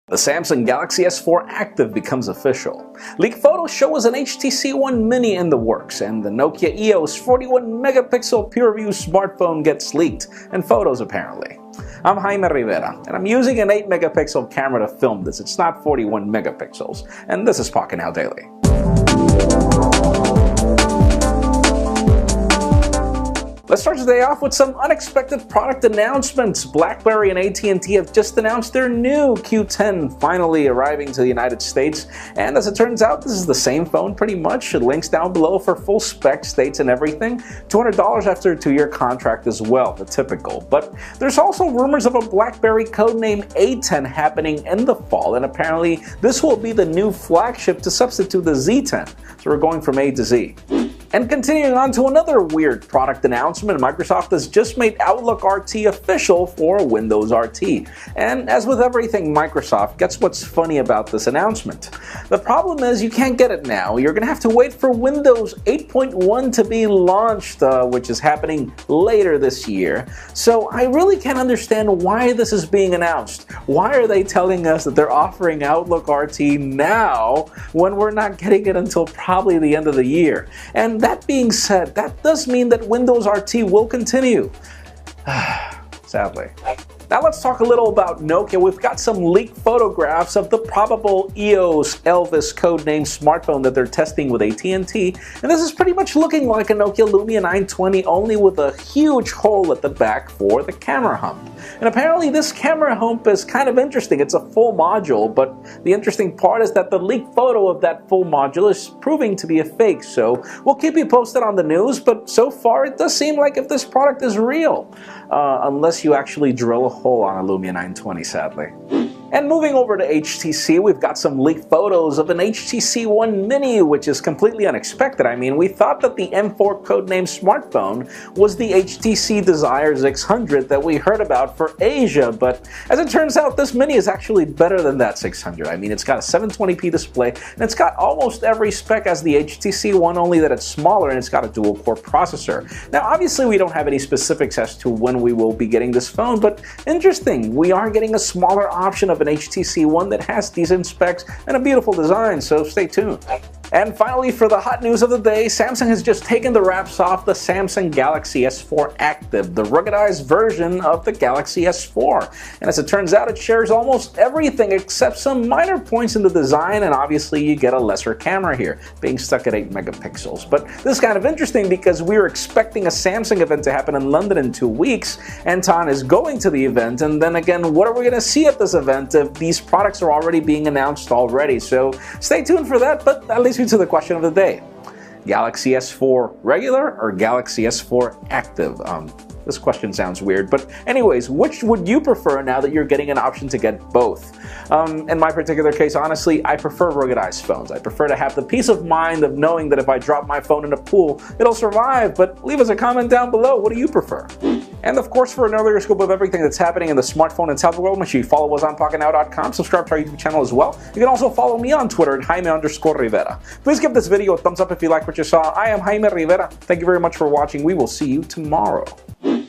The Samsung Galaxy S4 Active becomes official. Leaked photos show us an HTC One Mini in the works, and the Nokia EOS 41-megapixel PureView smartphone gets leaked, and photos apparently. I'm Jaime Rivera, and I'm using an 8-megapixel camera to film this. It's not 41 megapixels, and this is Pocketnow Daily. Let's start today off with some unexpected product announcements. BlackBerry and AT&T have just announced their new Q10 finally arriving to the United States, and as it turns out, this is the same phone pretty much. Links down below for full specs, dates, and everything. $200 after a 2-year contract as well, the typical. But there's also rumors of a BlackBerry codename A10 happening in the fall, and apparently this will be the new flagship to substitute the Z10. So we're going from A to Z. And continuing on to another weird product announcement, Microsoft has just made Outlook RT official for Windows RT. And as with everything Microsoft, guess what's funny about this announcement? The problem is you can't get it now. You're going to have to wait for Windows 8.1 to be launched, which is happening later this year. So I really can't understand why this is being announced. Why are they telling us that they're offering Outlook RT now when we're not getting it until probably the end of the year? And that being said, that does mean that Windows RT will continue. Sadly. Now let's talk a little about Nokia. We've got some leaked photographs of the probable EOS Elvis codename smartphone that they're testing with AT&T, and this is pretty much looking like a Nokia Lumia 920, only with a huge hole at the back for the camera hump. And apparently this camera hump is kind of interesting. It's a full module, but the interesting part is that the leaked photo of that full module is proving to be a fake, so we'll keep you posted on the news, but so far it does seem like if this product is real, unless you actually drill a hole on a Lumia 920, sadly. And moving over to HTC, we've got some leaked photos of an HTC One Mini, which is completely unexpected. I mean, we thought that the M4 codename smartphone was the HTC Desire X600 that we heard about for Asia, but as it turns out, this Mini is actually better than that 600. I mean, it's got a 720p display, and it's got almost every spec as the HTC One, only that it's smaller and it's got a dual-core processor. Now, obviously, we don't have any specifics as to when we will be getting this phone, but interesting, we are getting a smaller option of an HTC One that has decent specs and a beautiful design, so stay tuned. And finally, for the hot news of the day, Samsung has just taken the wraps off the Samsung Galaxy S4 Active, the ruggedized version of the Galaxy S4. And as it turns out, it shares almost everything except some minor points in the design, and obviously you get a lesser camera here, being stuck at 8 megapixels. But this is kind of interesting because we were expecting a Samsung event to happen in London in 2 weeks. Anton is going to the event, and then again, what are we going to see at this event if these products are already being announced already? So stay tuned for that, but at least to the question of the day. Galaxy S4 regular or Galaxy S4 Active? This question sounds weird, but anyways, which would you prefer now that you're getting an option to get both? In my particular case, honestly, I prefer ruggedized phones. I prefer to have the peace of mind of knowing that if I drop my phone in a pool, it'll survive, but leave us a comment down below. What do you prefer? And of course, for an earlier scoop of everything that's happening in the smartphone and tablet world, make sure you follow us on Pocketnow.com, subscribe to our YouTube channel as well. You can also follow me on Twitter at Jaime_Rivera. Please give this video a thumbs up if you like what you saw. I am Jaime Rivera. Thank you very much for watching. We will see you tomorrow.